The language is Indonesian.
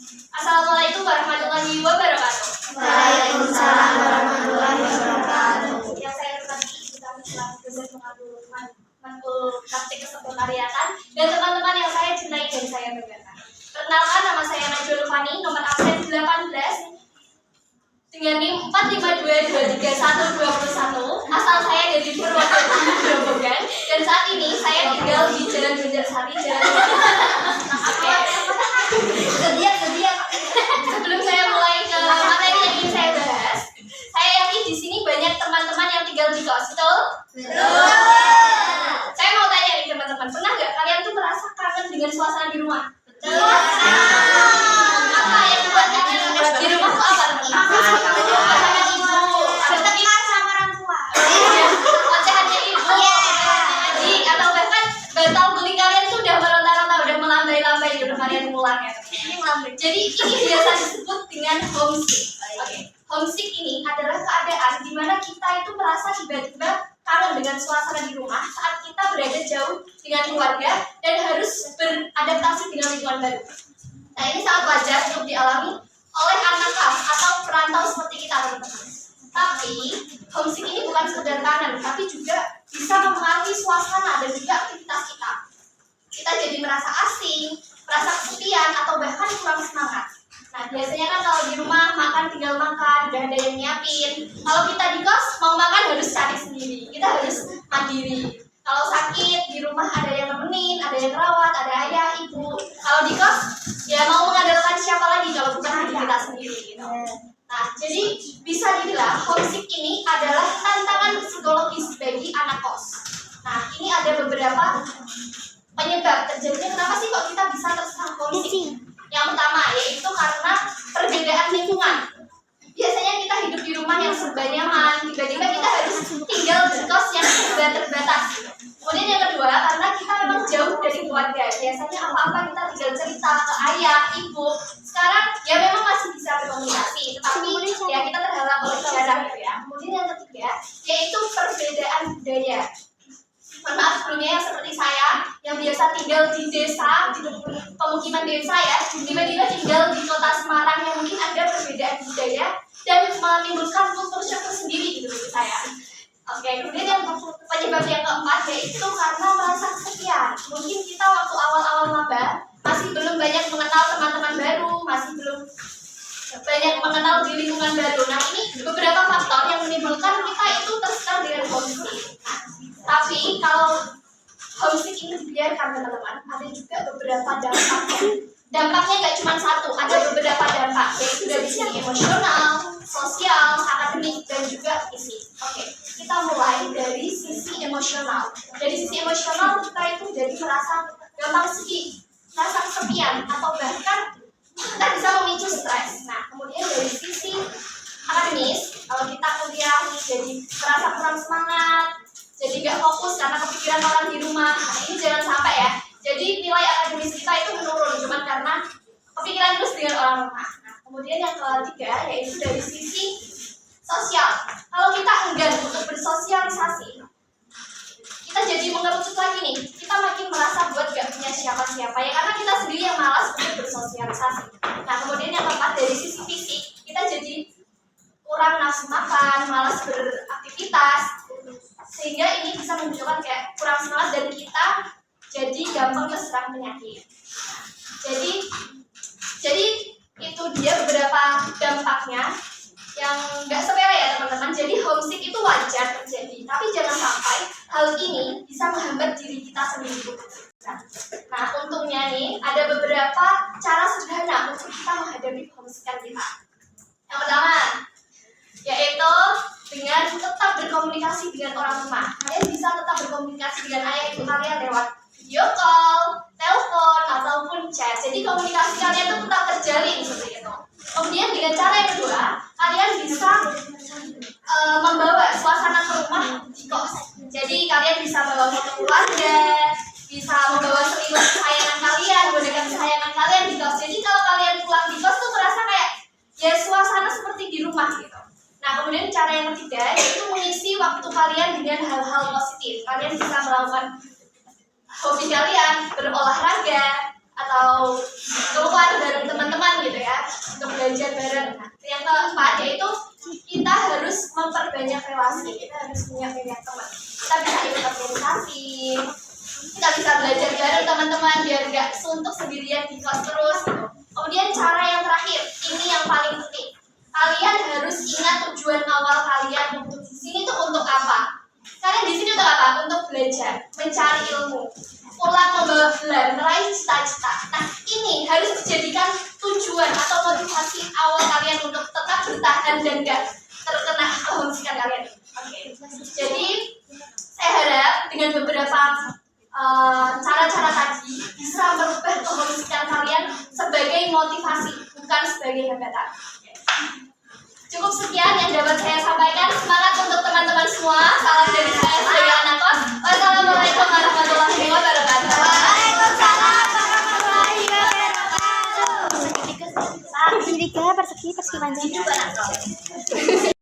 Assalamualaikum warahmatullahi wabarakatuh. Waalaikumsalam warahmatullahi wabarakatuh. Yang saya hormati kami selaku dosen mentul praktik kesekretariatan dan teman-teman yang saya cintai dan saya banggakan. Perkenalkan, nama saya Najwa Fani, nomor absen 18 dengan NIM 452232121. Asal saya dari Purwokerto, Grobogan, dan saat ini saya tinggal di Jalan Banjarsari, Sebelum saya mulai ke materi yang ingin saya bahas, saya yakin di sini banyak teman-teman yang tinggal di kos, betul? Saya mau tanya nih teman-teman, pernah nggak kalian tuh merasa kangen dengan suasana di rumah? Apa yang membuat kangen di rumah tuh apa? Ocehannya ibu, sama orang tua. Ocehannya ibu, adik, atau bahkan bantal guling kalian tuh udah meronta-ronta, udah melambai-lambai di rumah kalian pulang ya. Jadi ini biasa disebut dengan homesick. Homesick ini adalah keadaan di mana kita itu merasa tiba-tiba kangen dengan suasana di rumah saat kita berada jauh dengan keluarga dan harus beradaptasi dengan lingkungan baru. Nah, ini sangat wajar untuk dialami oleh anak kelas atau perantau seperti kita, teman-teman. Tapi homesick ini bukan sekedar kangen, tapi juga bisa mempengaruhi suasana dan juga aktivitas kita. Kita jadi merasa asing, merasa kesepian, atau bahkan kurang semangat. Nah, biasanya kan kalau di rumah makan tinggal makan, udah ada yang nyiapin. Kalau kita di kos mau makan harus cari sendiri, kita harus mandiri. Kalau sakit di rumah ada yang nemenin, ada yang rawat, ada ayah, ibu. Kalau di kos ya mau mengandalkan siapa lagi kalau bukan diri kita sendiri gitu. Nah, jadi bisa dibilang homesick ini adalah tantangan psikologis bagi anak kos. Nah, ini ada beberapa penyebab terjadinya kenapa sih kok kita bisa terserang homesick. Yang pertama yaitu karena perbedaan lingkungan. Biasanya kita hidup di rumah yang serba nyaman, tiba-tiba kita harus tinggal di kos yang serba terbatas. Kemudian yang kedua, karena kita memang jauh dari keluarga. Biasanya apa-apa kita tinggal cerita ke ayah, ibu. Sekarang ya memang masih bisa berkomunikasi, tetapi ya kita terhalang oleh jarak gitu ya. Kemudian yang ketiga yaitu perbedaan budaya. Maaf sebelumnya yang seperti saya yang biasa tinggal di desa, di pemukiman desa ya, tiba-tiba tinggal di kota Semarang yang mungkin ada perbedaan budaya dan menimbulkan kultur shock tersendiri gitu bagi saya. Oke, kemudian yang penyebab yang keempat yaitu karena merasa kesepian. Mungkin kita waktu awal-awal maba masih belum banyak mengenal teman-teman baru, masih belum banyak mengenal di lingkungan baru. Nah, ini beberapa faktor yang menimbulkan kita itu terserang dengan homesick. Tapi kalau homesick ini dibiarkan teman-teman, ada juga beberapa dampaknya. Dampaknya nggak cuma satu, ada beberapa dampak, yaitu dari sisi emosional, sosial, akademik, dan juga fisik. Oke, kita mulai dari sisi emosional. Dari sisi emosional kita itu jadi merasa gampang sedih, merasa kesepian, atau bahkan kita bisa memicu stres. Nah, kemudian dari sisi akademis, kalau kita kuliah jadi merasa kurang semangat, jadi nggak fokus karena kepikiran orang di rumah. Nah, ini jangan sampai ya. Jadi nilai akademis kita itu menurun cuma karena kepikiran terus dengan orang rumah. Nah, kemudian yang ketiga yaitu dari sisi sosial. Kalau kita enggan untuk bersosialisasi, kita jadi mengerucut lagi nih. Kita makin merasa buat gak punya siapa-siapa ya karena kita sendiri yang malas untuk bersosialisasi. Nah, kemudian yang keempat dari sisi fisik, kita jadi kurang nafsu makan, malas beraktivitas, sehingga ini bisa menunjukkan kayak kurang semangat dan kita jadi gampang terserang penyakit. Jadi itu dia beberapa dampaknya yang nggak sepele ya teman-teman. Jadi homesick itu wajar terjadi, tapi jangan sampai hal ini bisa menghambat diri kita sendiri. Nah, untungnya nih ada beberapa cara sederhana untuk kita menghadapi homesick kita. Yang pertama yaitu dengan tetap berkomunikasi dengan orang rumah. Kalian bisa tetap berkomunikasi dengan ayah ibu kalian lewat video call, telepon, ataupun chat. Jadi komunikasi kalian itu tetap terjalin seperti itu. Kemudian dengan cara yang kedua, kalian bisa membawa suasana ke rumah di kos. Jadi kalian bisa membawa foto keluarga, bisa membawa selimut kesayangan kalian, boneka kesayangan kalian di kos. Jadi kalau kalian pulang di kos tuh merasa kayak ya suasana seperti di rumah gitu. Nah, kemudian cara yang ketiga yaitu mengisi waktu kalian dengan hal-hal positif. Kalian bisa melakukan hobi kalian, berolahraga, atau keluar bareng teman-teman gitu ya. keempat yaitu kita harus memperbanyak relasi, kita harus punya banyak teman. Kita bisa ikut organisasi, kita bisa belajar bareng teman-teman biar nggak suntuk sendirian di kelas terus. Kemudian cara yang terakhir, ini yang paling penting. Kalian harus ingat tujuan awal kalian untuk di sini tuh untuk apa? Kalian di sini untuk apa? Untuk belajar, mencari ilmu, pulang membawa gelar, meraih cita-cita. Nah, ini harus dijadikan tujuan atau motivasi awal kalian untuk tetap bertahan dan gak terkena kehomesikan kalian. Oke. Jadi, saya harap dengan beberapa cara-cara tadi bisa merubah kehomesikan kalian sebagai motivasi, bukan sebagai hambatan. Cukup sekian yang dapat saya sampaikan. Semangat untuk teman-teman semua. Salam dari saya sebagai anak kos. Wassalamualaikum warahmatullahi wabarakatuh. Waalaikumsalam warahmatullahi wabarakatuh. Persegi persegi panjang.